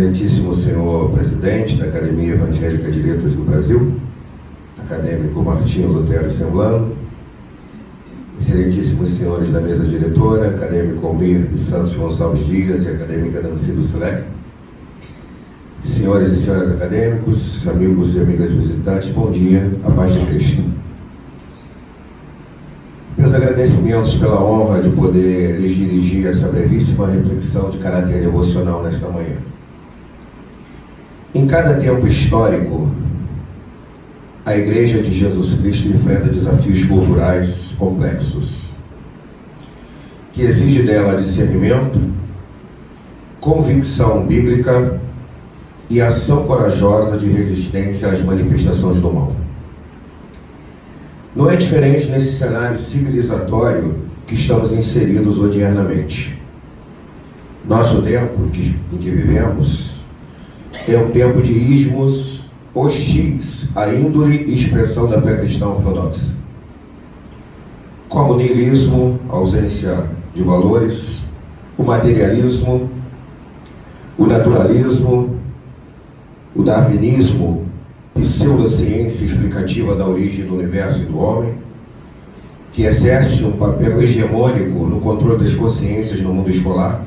Excelentíssimo senhor presidente da Academia Evangélica de Letras do Brasil, acadêmico Martinho Lutero Semblano, excelentíssimos senhores da mesa diretora, acadêmico Almir de Santos Gonçalves Dias e acadêmica Nancy Ducelec, senhores e senhoras acadêmicos, amigos e amigas visitantes, bom dia, a paz de Cristo. Meus agradecimentos pela honra de poder lhes dirigir essa brevíssima reflexão de caráter devocional nesta manhã. Em cada tempo histórico, a Igreja de Jesus Cristo enfrenta desafios culturais complexos, que exigem dela discernimento, convicção bíblica e ação corajosa de resistência às manifestações do mal. Não é diferente nesse cenário civilizatório que estamos inseridos odiernamente. Nosso tempo em que vivemos é um tempo de ismos hostis à índole e expressão da fé cristã ortodoxa, como o niilismo, a ausência de valores, o materialismo, o naturalismo, o darwinismo, pseudociência explicativa da origem do universo e do homem, que exerce um papel hegemônico no controle das consciências no mundo escolar,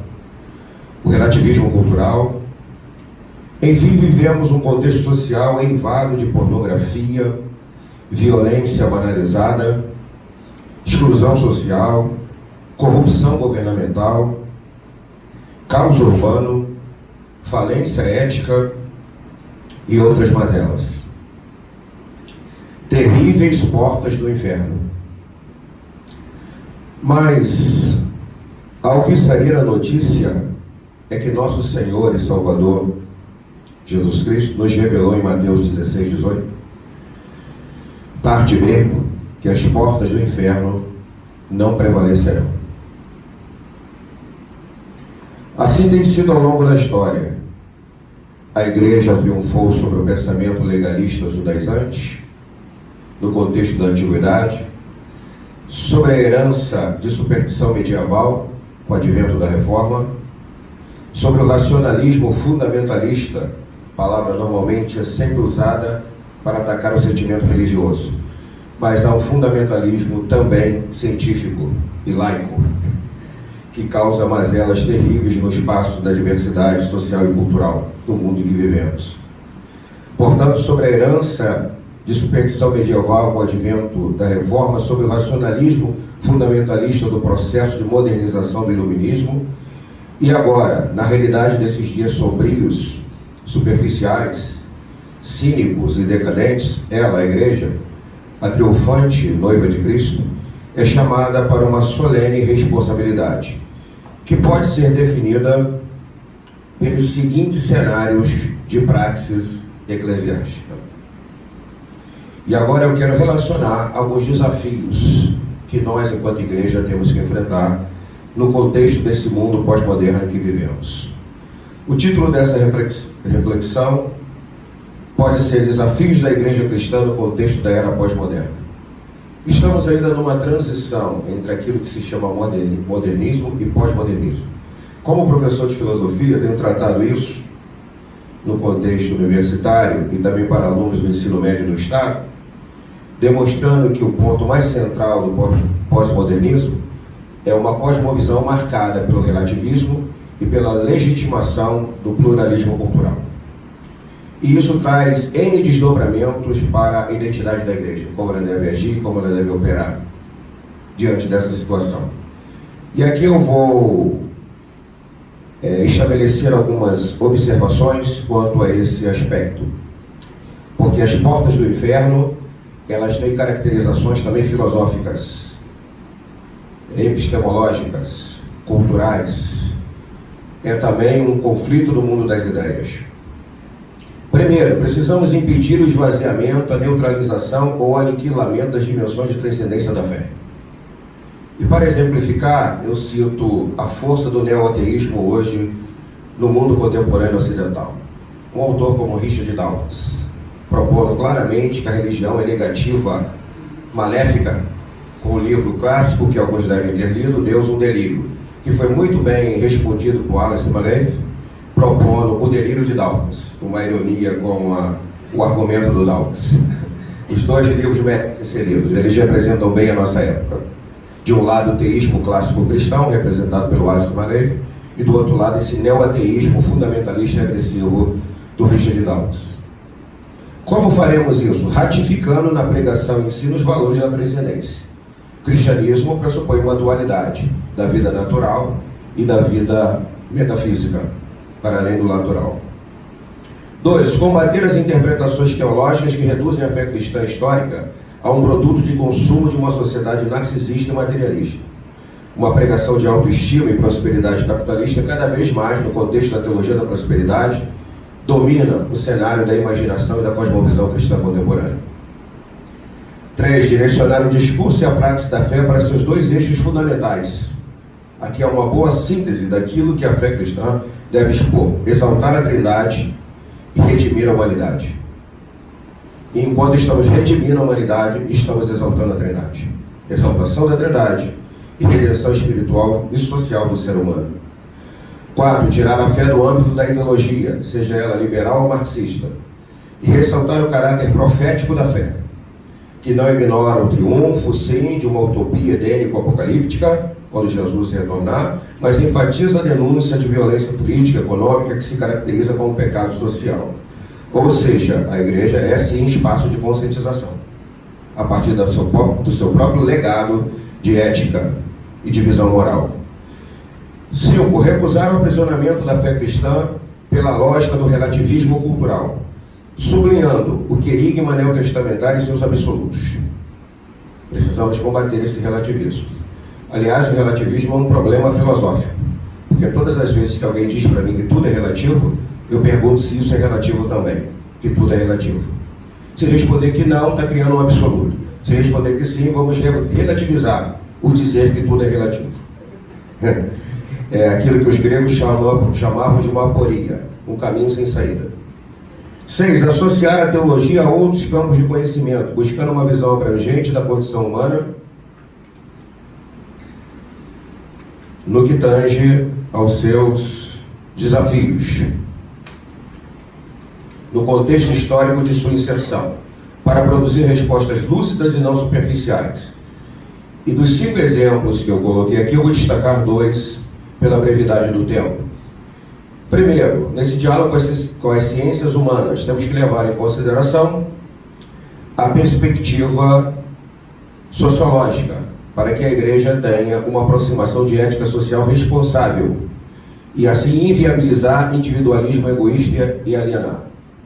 o relativismo cultural. Enfim, vivemos um contexto social eivado de pornografia, violência banalizada, exclusão social, corrupção governamental, caos urbano, falência ética e outras mazelas. Terríveis portas do inferno. Mas a alvissareira notícia é que nosso Senhor e Salvador Jesus Cristo nos revelou em Mateus 16:18, parte B, que as portas do inferno não prevalecerão. Assim tem sido ao longo da história. A Igreja triunfou sobre o pensamento legalista judaizante, no contexto da Antiguidade, sobre a herança de superstição medieval, com o advento da Reforma, sobre o racionalismo fundamentalista, palavra normalmente é sempre usada para atacar o sentimento religioso, mas há um fundamentalismo também científico e laico, que causa mazelas terríveis no espaço da diversidade social e cultural do mundo em que vivemos. Portanto, sobre a herança de superstição medieval com o advento da Reforma, sobre o racionalismo fundamentalista do processo de modernização do iluminismo, e agora, na realidade desses dias sombrios, superficiais, cínicos e decadentes, ela, a Igreja, a triunfante noiva de Cristo, é chamada para uma solene responsabilidade, que pode ser definida pelos seguintes cenários de praxis eclesiástica. E agora eu quero relacionar alguns desafios que nós, enquanto igreja, temos que enfrentar no contexto desse mundo pós-moderno que vivemos. O título dessa reflexão pode ser Desafios da Igreja Cristã no contexto da era pós-moderna. Estamos ainda numa transição entre aquilo que se chama modernismo e pós-modernismo. Como professor de filosofia, tenho tratado isso no contexto universitário e também para alunos do ensino médio do Estado, demonstrando que o ponto mais central do pós-modernismo é uma cosmovisão marcada pelo relativismo e pela legitimação do pluralismo cultural. E isso traz N desdobramentos para a identidade da igreja, como ela deve agir, como ela deve operar diante dessa situação. E aqui eu vou estabelecer algumas observações quanto a esse aspecto, porque as portas do inferno, elas têm caracterizações também filosóficas, epistemológicas, culturais. É também um conflito no mundo das ideias. Primeiro, precisamos impedir o esvaziamento, a neutralização ou aniquilamento das dimensões de transcendência da fé. E para exemplificar, eu cito a força do neo-ateísmo hoje no mundo contemporâneo ocidental. Um autor como Richard Dawkins, propondo claramente que a religião é negativa, maléfica, com o livro clássico que alguns devem ter lido, Deus, um Delírio, que foi muito bem respondido por Alice Malev, propondo o delírio de Dawkins, uma ironia com o argumento do Dawkins. Os dois livros merecem ser lidos, eles representam bem a nossa época. De um lado, o teísmo clássico cristão, representado pelo Alistair McGrath, e do outro lado, esse neo-ateísmo fundamentalista e agressivo do Richard Dawkins. Como faremos isso? Ratificando na pregação em si os valores da transcendência. O cristianismo pressupõe uma dualidade da vida natural e da vida metafísica, para além do natural. 2. Combater as interpretações teológicas que reduzem a fé cristã histórica a um produto de consumo de uma sociedade narcisista e materialista. Uma pregação de autoestima e prosperidade capitalista, cada vez mais, no contexto da teologia da prosperidade, domina o cenário da imaginação e da cosmovisão cristã contemporânea. 3. Direcionar o discurso e a prática da fé para seus dois eixos fundamentais. Aqui é uma boa síntese daquilo que a fé cristã deve expor: exaltar a Trindade e redimir a humanidade. E enquanto estamos redimindo a humanidade, estamos exaltando a Trindade. Exaltação da Trindade e redenção espiritual e social do ser humano. 4. Tirar a fé do âmbito da ideologia, seja ela liberal ou marxista, e ressaltar o caráter profético da fé, que não ignora o triunfo, sim, de uma utopia edênico-apocalíptica, quando Jesus retornar, mas enfatiza a denúncia de violência política, econômica, que se caracteriza como pecado social. Ou seja, a igreja é sim espaço de conscientização, a partir do seu próprio legado de ética e de visão moral. 5. Recusar o aprisionamento da fé cristã pela lógica do relativismo cultural, sublinhando o querigma neotestamentário e seus absolutos. Precisamos combater esse relativismo. Aliás, o relativismo é um problema filosófico, porque todas as vezes que alguém diz para mim que tudo é relativo, eu pergunto se isso é relativo também, que tudo é relativo. Se responder que não, está criando um absoluto. Se responder que sim, vamos relativizar o dizer que tudo é relativo. É aquilo que os gregos chamavam de uma aporia, um caminho sem saída. 6. Associar a teologia a outros campos de conhecimento, buscando uma visão abrangente da condição humana no que tange aos seus desafios, no contexto histórico de sua inserção, para produzir respostas lúcidas e não superficiais. E dos 5 exemplos que eu coloquei aqui, eu vou destacar 2 pela brevidade do tempo. Primeiro, nesse diálogo com as ciências humanas, temos que levar em consideração a perspectiva sociológica, para que a igreja tenha uma aproximação de ética social responsável e assim inviabilizar individualismo egoísta e alienar.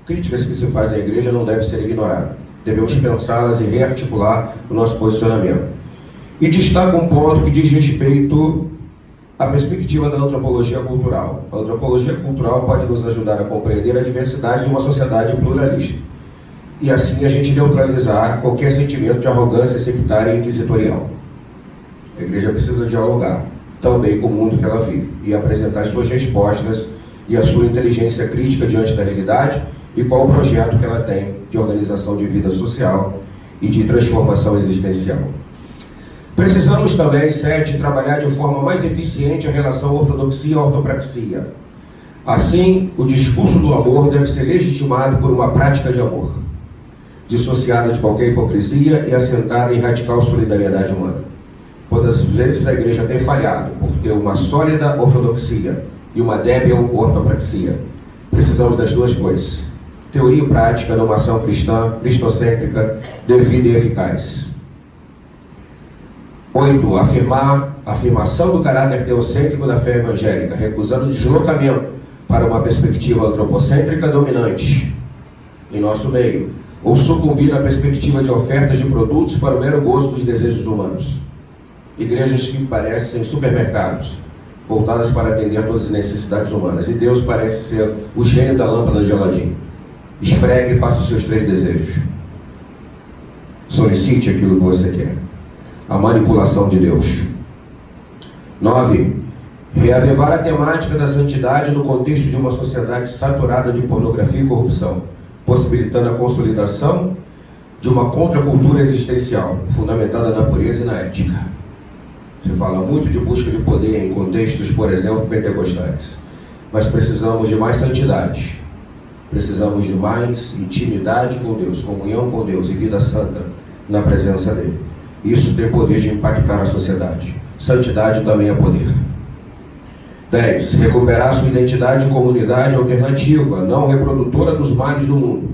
Críticas que se fazem à igreja não devem ser ignoradas. Devemos pensá-las e rearticular o nosso posicionamento. E destaca um ponto que diz respeito à perspectiva da antropologia cultural. A antropologia cultural pode nos ajudar a compreender a diversidade de uma sociedade pluralista e assim a gente neutralizar qualquer sentimento de arrogância sectária e inquisitorial. A igreja precisa dialogar também com o mundo que ela vive e apresentar as suas respostas e a sua inteligência crítica diante da realidade e qual o projeto que ela tem de organização de vida social e de transformação existencial. Precisamos também, 7, trabalhar de forma mais eficiente a relação ortodoxia-ortopraxia. Assim, o discurso do amor deve ser legitimado por uma prática de amor, dissociada de qualquer hipocrisia e assentada em radical solidariedade humana. Quantas vezes a igreja tem falhado por ter uma sólida ortodoxia e uma débil ortopraxia. Precisamos das duas coisas: teoria e prática numa ação cristã, cristocêntrica, devida e eficaz. 8. Afirmação do caráter teocêntrico da fé evangélica, recusando o deslocamento para uma perspectiva antropocêntrica dominante em nosso meio, ou sucumbir na perspectiva de ofertas de produtos para o mero gosto dos desejos humanos. Igrejas que parecem supermercados, voltadas para atender todas as necessidades humanas, e Deus parece ser o gênio da lâmpada de Aladim. Esfregue e faça os seus 3 desejos. Solicite aquilo que você quer. A manipulação de Deus. 9. Reavivar a temática da santidade no contexto de uma sociedade saturada de pornografia e corrupção, possibilitando a consolidação de uma contracultura existencial, fundamentada na pureza e na ética. Se fala muito de busca de poder em contextos, por exemplo, pentecostais. mas precisamos de mais santidade. Precisamos de mais intimidade com Deus, comunhão com Deus e vida santa na presença dele. Isso tem poder de impactar a sociedade. Santidade também é poder. 10. Recuperar sua identidade de comunidade alternativa, não reprodutora dos males do mundo,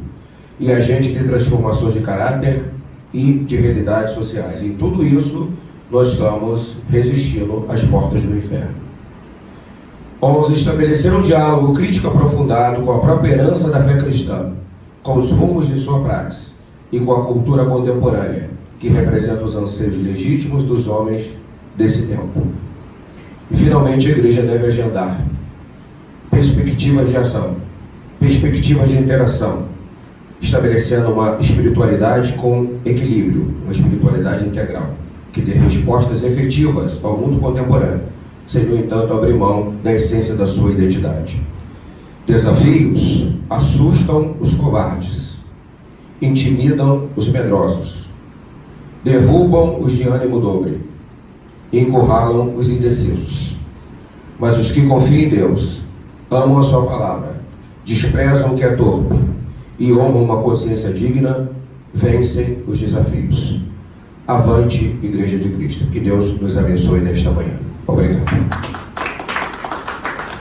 e agente de transformações de caráter e de realidades sociais. Em tudo isso, nós estamos resistindo às portas do inferno. 11. Estabelecer um diálogo crítico aprofundado com a própria herança da fé cristã, com os rumos de sua praxe e com a cultura contemporânea, que representa os anseios legítimos dos homens desse tempo. E, finalmente, a igreja deve agendar perspectivas de ação, perspectivas de interação, estabelecendo uma espiritualidade com equilíbrio, uma espiritualidade integral, que dê respostas efetivas ao mundo contemporâneo, sem, no entanto, abrir mão da essência da sua identidade. Desafios assustam os covardes, intimidam os medrosos, derrubam os de ânimo dobre, encurralam os indecisos. Mas os que confiam em Deus, amam a sua palavra, desprezam o que é torpe e honram uma consciência digna, vencem os desafios. Avante, Igreja de Cristo. Que Deus nos abençoe nesta manhã. Obrigado.